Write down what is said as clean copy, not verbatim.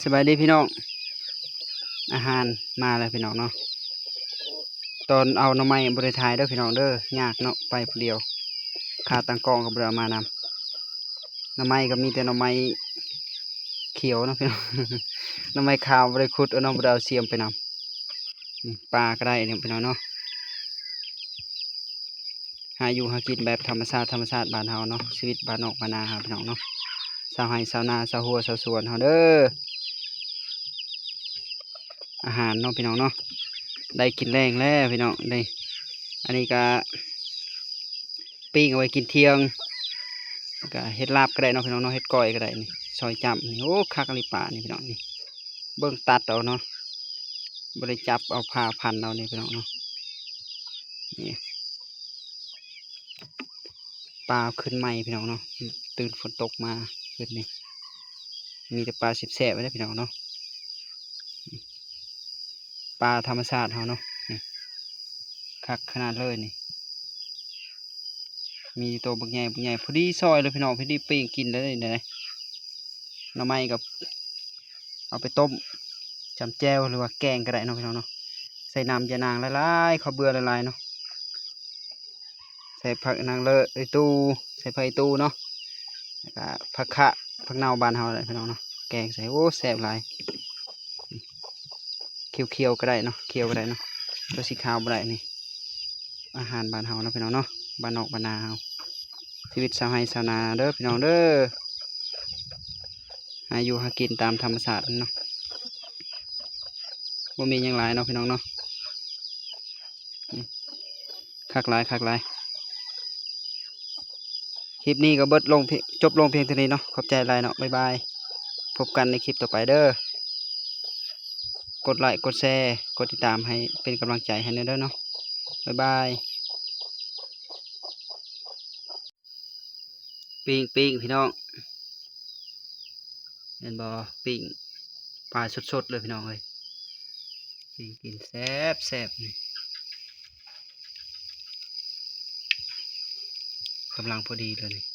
สบายดีพี่น้องอาหารมาแล้วพี่น้องเนาะตอนเอาหน่อไม้บริทายเด้อพี่น้องเด้อยากเนาะไปผู้เดียวขาตังกองกับเรือมานำหน่อไม้ก็มีแต่หน่อไม้เขียวเนาะพี่น้อง หน่อไม้ขาวบริคุดเอาน้องบริเอาเสียมไปนำนี่ปลาก็ได้เนี่ยพี่น้องเนาะหาอยู่หากินแบบธรรมชาติบ้านเฮาเนาะชีวิตบ้านนอกบ้านนาครับพี่น้องเนาะชาวไร่ชาวนาชาวหัวชาวสวนเฮาเด้ออาหารเนาะพี่น้องเนาะได้กินแรงแล้วพี่น้องได้อันนี้ก็ปิ้งเอาไว้กินเที่ยงก็เฮ็ดลาบก็ได้เนาะพี่น้องเนาะเฮ็ดก้อยก็ได้นี่ซอยจับนี่โอ้คักอะไรป่านี่พี่น้องนี่เบิ่งตัดเอาเนาะบ่ได้จับเอาผ้าพันเอานี่พี่น้องเนาะนี่ปลาขึ้นใหม่พี่น้องเนาะตื่นฝนตกมาขึ้นนี่มีแต่ปลาสิบแสบไว้ได้พี่น้องเนาะปลาธรรมชาติเฮาเนาะคักขนาดเลยนี่มีตัวบักใหญ่พอดีซอยเลยพี่น้องพอดีปิ้งกินได้เลยเนี่ยหน่อไม้กับเอาไปต้มจำแจ่วหรือว่าแกงก็ได้เนาะพี่น้องเนาะใส่น้ำยานางละลายข้าวเบื่อละลายเนาะใส่ผักนางเลอะไอตูใส่ผักไอตูเนาะแล้วก็ผักขะผักเน่าบานเฮาเลยพี่น้องเนาะแกงใส่โอ้แซ่บหลายเคี่ยวก็ได้เนาะเคี่ยวก็ได้เนาะตัวสีขาวก็ได้นี่อาหารบ้านเฮาเนาะพี่น้องเนาะบ้านนอกบ้านนาเฮาชีวิตชาวไร่ชาวนาเด้อพี่น้องเด้อหาอยู่หากินตามธรรมชาติเนาะบ่มีอย่างไรเนาะพี่น้องเนาะคักหลายคลิปนี้ก็เบิดลงจบลงเพียงเท่านี้เนาะขอบใจหลายเนาะบ๊ายบายพบกันในคลิปต่อไปเด้อกดไลค์กดแชร์กดติดตามให้เป็นกำลังใจให้เด้อเนาะบ๊ายบายปิ้งพี่น้องเห็นบ่ปิ้งปลาสดๆเลยพี่น้องเลยปิ้งกินแซ่บนี่กำลังพอดีเลย